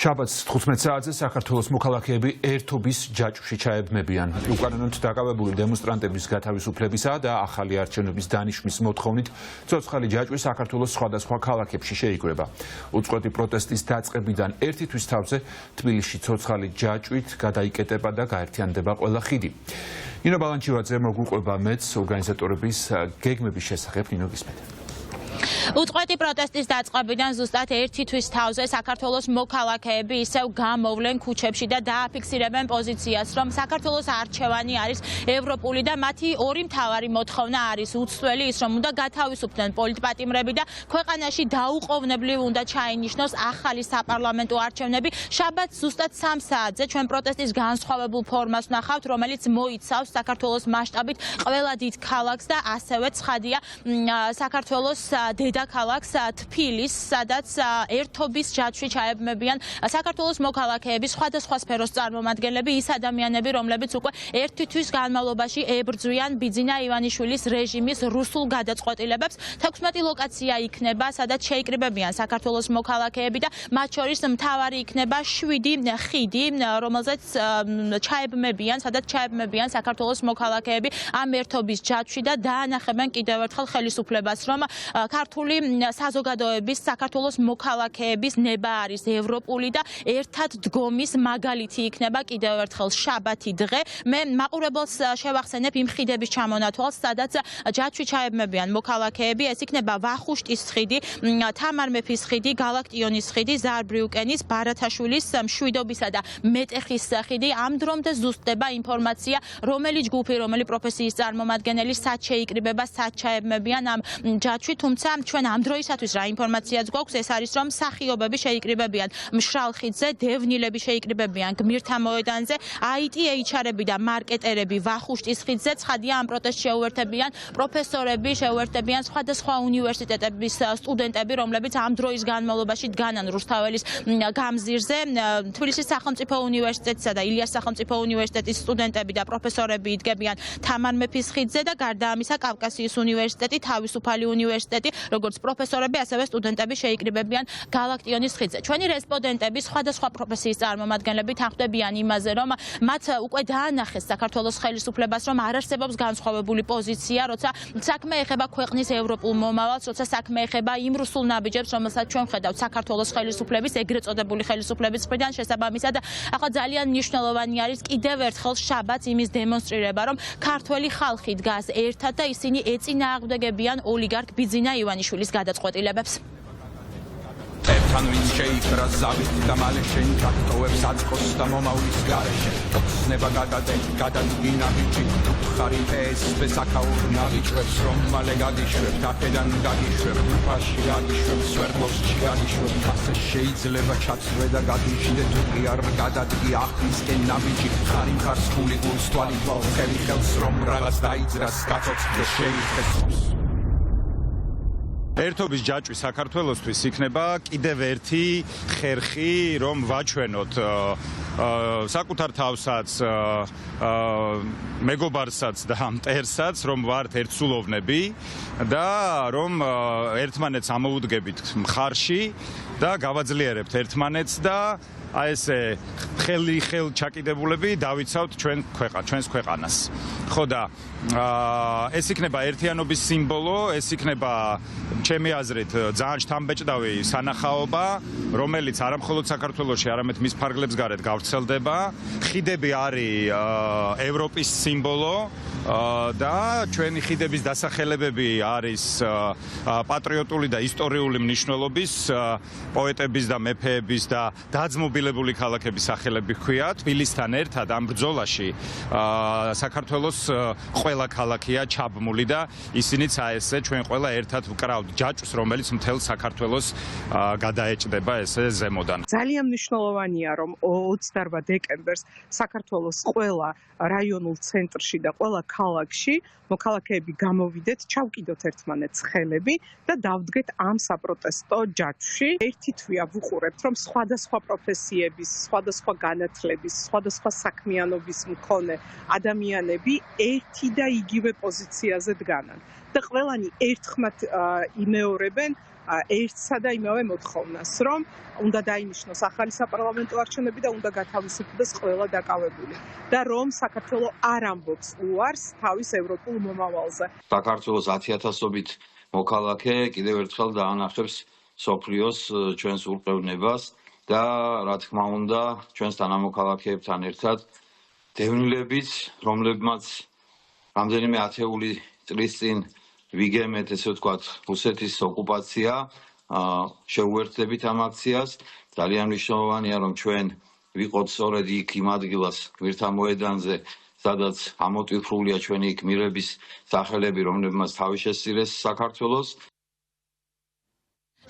შაბათს 15 საათზე საქართველოს მოქალაქეები ერთობის ჯაჭვში ჩაებმებიან. უკანონოდ დაკავებული დემონსტრანტების გათავისუფლებისა და ახალი არჩევნების დანიშვნის მოთხოვნით ცოცხალი ჯაჭვი საქართველოს სხვადასხვა ქალაქებში შეიკრება. უწყვეტი პროტესტის დაწყებიდან ერთი თვის თავზე თბილისში ცოცხალი ჯაჭვით გადაიკეტება და გაერთიანდება ყველა ხიდი. ნინო ბალანჩივაძე მოგუყვება მეც ორგანიზატორების გეგმების შესახებ. ნინო, გისმენთ. უწყვეტი პროტესტის დაწყებიდან ზუსტად ერთი თვის თავზე საქართველოს მოქალაქეები ისევ გამოვლენ ქუჩებში და დააფიქსირებენ პოზიციას, რომ საქართველოს არჩევანი არის ევროპული და მათი ორი მთავარი მოთხოვნა არის უცვლელი ის, რომ უნდა გათავისუფლდნენ პოლიტპატიმრები და ქვეყანაში დაუყოვნებლივ უნდა ჩაინიშნოს ახალი საპარლამენტო არჩევნები. შაბათს ზუსტად 3 საათზე ჩვენ პროტესტის განსხვავებულ ფორმას ვნახავთ, რომელიც მოიცავს საქართველოს მასშტაბით ყველა დიდ ქალაქს და ასევე ცხადია საქართველოს დედაქალაქს თბილისს, სადაც ერთობის ჯაჭვში ჩაებმებიან საქართველოს მოქალაქეები, სხვადასხვა სფეროს წარმომადგენლები, ის ადამიანები, რომლებიც უკვე ერთი თვის განმავლობაში ებრძვიან ბიძინა ივანიშვილის რეჟიმის რუსულ გადაწყვეტილებებს. 16 ლოკაცია იქნება, სადაც შეიკრიბებიან საქართველოს მოქალაქეები და მათ შორის მთავარი იქნება 7 ხიდი, რომელზეც სადაც ჩაებმებიან საქართველოს მოქალაქეები ამ ერთობის ჯაჭვში და დაანახებენ კიდევ ერთხელ ხელისუფლებას, რომ ქართული საზოგადოების საქართველოს მოქალაქეების ნება არის ევროპული და ერთად დგომის მაგალითი იქნება კიდევ ერთხელ შაბათი დღე. მე მაყურებელს შევახსენებ იმ ხიდების ჩამონათვალს, სადაც ჯაჭვში ჩაებმებიან მოქალაქეები. ეს იქნება ვახუშტის ხიდი, თამარ მეფის ხიდი, გალაქტიონის ხიდი, ზარბრიუკენის, ბარათაშვილის, მშვიდობისა და მეტეხის ხიდი. ამ დრომდე ზუსტდება ინფორმაცია, რომელი ჯგუფი, რომელი პროფესიის წარმომადგენელი სად შეიკრიბება, სად ჩაებმებიან ამ ჯაჭვში, თუმცა ჩვენ ამ დროისათვის რა ინფორმაციაც გვაქვს, ეს არის, რომ მსახიობები შეიკრიბებიან მშრალ ხიდზე, დევნილები შეიკრიბებიან გმირთა მოედანზე, IT-HR-ები და მარკეტერები ვახუშტის ხიდზე. ცხადია, ამ პროტესტს შეუერთებიან პროფესორები, შეუერთებიან სხვადასხვა უნივერსიტეტების სტუდენტები, რომლებიც ამ დროის განმავლობაში დგანან რუსთაველის გამზირზე. თბილისის სახელმწიფო უნივერსიტეტისა და ილიას სახელმწიფო უნივერსიტეტის სტუდენტები და პროფესორები იდგებიან თამარ მეფის ხიდზე და გარდა ამისა კავკასიის უნივერსიტეტი, თავისუფალი უნივერსიტეტი, როგორც პროფესორები, ასევე სტუდენტები შეიკრიბებიან გალაქტიონის ხიდზე. ჩვენი რესპონდენტები, სხვადასხვა პროფესიის წარმომადგენლები თანხმდებიან იმაზე, რომ მათ უკვე დაანახეს საქართველოს ხელისუფლებას, რომ არ არსებობს განსხვავებული პოზიცია, როცა საქმე ეხება ქვეყნის ევროპულ მომავალს, როცა საქმე ეხება იმ რუსულ ნაბიჯებს, რომელსაც ჩვენ ხედავთ საქართველოს ხელისუფლების, ეგრეთ წოდებული ხელისუფლების მხრიდან. შესაბამისად, ახლა ძალიან მნიშვნელოვანი არის კიდევ ერთხელ შაბათს იმის დემონსტრირება, რომ ქართველი ხალხი დგას ერთად და ისინი ეწინააღმდეგებიან ოლიგარქ ბიძინა ივანიშვილის გადაწყვეტილებებს. Ertan win შეიფრა ზავით და მალე შენ ჩატოვებს აწყოს და მომავლის გარეშე ხსნება გადადგინა ბიჭი ხარი ეს ბესაკაურ ნავიჭებს რომ მალე გაგიშვებ აქედან გაგიშვებ უფაში გაგიშვებ სვერდლოვსში გაგიშვებ ასე შეიძლება ჩაცრე და გაგიშვიდე თუ კი არ გადადგი ახლისკენ ნავიჭი ხარი მხარს ხული გულს თვალი ხელი ხელს რომ რაღაც დაიძრას გაწოცხლე შეიხეს ერთობის ჯაჭვი საქართველოსთვის იქნება კიდევ ერთი ხერხი, რომ ვაჩვენოთ საკუთარ თავსაც, მეგობარსაც და მტერსაც, რომ ვართ ერთსულოვნები და რომ ერთმანეთს ამოუდგებით მხარში და გავაძლიერებთ ერთმანეთს და აი ესე ხელ ჩაკიდებულები დავიცავთ ჩვენს ქვეყანას. ხო და ეს იქნება ერთიანობის სიმბოლო, ეს იქნება ჩემი აზრით ძალიან შთამბეჭდავი სანახაობა, რომელიც არამხოლოდ საქართველოში, არამედ მის ფარგლებს გარეთ გავრცელდება. ხიდები არის ევროპის სიმბოლო და ჩვენი ხიდების დასახელებები არის პატრიოტული და ისტორიული მნიშვნელობის პოეტების და მეფეების და დაძმობილებული ქალაქების სახელები ჰქვია. თბილისთან ერთად ამ ბრძოლაში საქართველოს ყველა ქალაქია ჩაბმული და ისინიც აესე ჩვენ ყველა ერთად ვკრავთ ჯაჭვს, რომელიც მთელ საქართველოს გადაეჭდება ესე ზემოდან. ძალიან მნიშვნელოვანია, რომ 28 დეკემბერს საქართველოს ყველა რაიონულ ცენტრში და ყველა ქალაქში მოქალაქეები გამოვიდეთ, ჩავკიდოთ ერთმანეთს ხელები და დავდგეთ ამ საპროტესტო ჯაჭვში. ერთი თვია ვუყურებთ, რომ სხვადასხვა პროფესიების, სხვადასხვა განათლების, სხვადასხვა საქმიანობის მქონე ადამიანები ერთი და იგივე პოზიციაზე დგანან. და ყველანი ერთხმად იმეორებენ ერთსა და იმავე მოთხოვნას, რომ უნდა დაინიშნოს ახალი საპარლამენტო არჩევნები და უნდა გათავისუფლდეს ყველა დაკავებული და რომ საქართველოს არ ამბობს უარს თავის ევროპულ მომავალზე. საქართველოს 10,000-ობით მოქალაქე კიდევ ერთხელ დაანახებს სოფლიოს ჩვენს ურყევნებას და რა თქმა უნდა ჩვენს თანამოქალაქეებთან ერთად დევნილებიც, რომლებმაც რამდენიმე ათეული წლის წინ ვიგემეთ, ესე ვთქვათ, რუსეთის ოკუპაცია, შეუერთდებით ამ აქციას. ძალიან მნიშვნელოვანია, რომ ჩვენ ვიყოთ სწორედ იქ იმ ადგილას, გვერდთა მოედანზე, სადაც ამოტვიფრულია ჩვენი იქ მიღების სახელები, რომლებმაც თავი შესწირეს საქართველოს.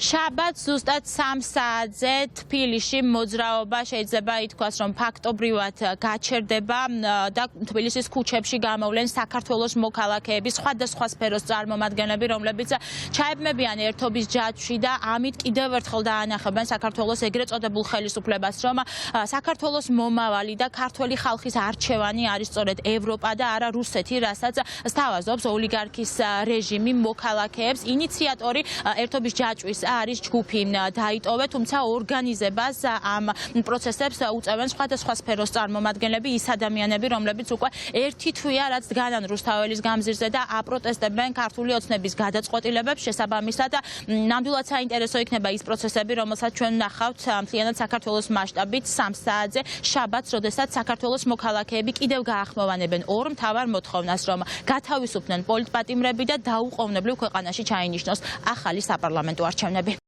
შაბათს ზუსტად 3 საათზე თბილისში მოძრაობა შეიძლება ითქვას, რომ ფაქტობრივად გაჩერდება და თბილისის ქუჩებში გამოვლენ საქართველოს მოქალაქეები, სხვადასხვა სფეროს წარმომადგენლები, რომლებიც ჩაებმებიან ერთობის ჯაჭვში და ამით კიდევ ერთხელ დაანახებენ საქართველოს ეგრეთ წოდებულ ხელისუფლებას, რომ საქართველოს მომავალი და ქართველი ხალხის არჩევანი არის სწორედ ევროპა და არა რუსეთი, რასაც სთავაზობს ოლიგარქის რეჟიმი მოქალაქეებს. ინიციატორი ერთობის ჯაჭვის არის ჯგუფი დაიტოვე, თუმცა ორგანიზებას ამ პროცესებს უწევენ სხვადასხვა სფეროს წარმომადგენლები, ის ადამიანები, რომლებიც უკვე ერთი თვეა, რაც დგანან რუსთაველის გამზირზე და აპროტესტებენ ქართული ოცნების გადაწყვეტილებებს შესაბამისად. ნამდვილად საინტერესო იქნება ის პროცესები, რომელსაც ჩვენ ვნახავთ მთლიანად საქართველოს მასშტაბით 3 საათზე შაბათს, როდესაც საქართველოს მოქალაქეები კიდევ გაახმოვანებენ ორ მთავარ მოთხოვნას, რომ გათავისუფლდნენ პოლიტპატიმრები და დაუყოვნებლივ ქვეყანაში ჩაინიშნოს ახალი საპარლამენტო არჩევნები.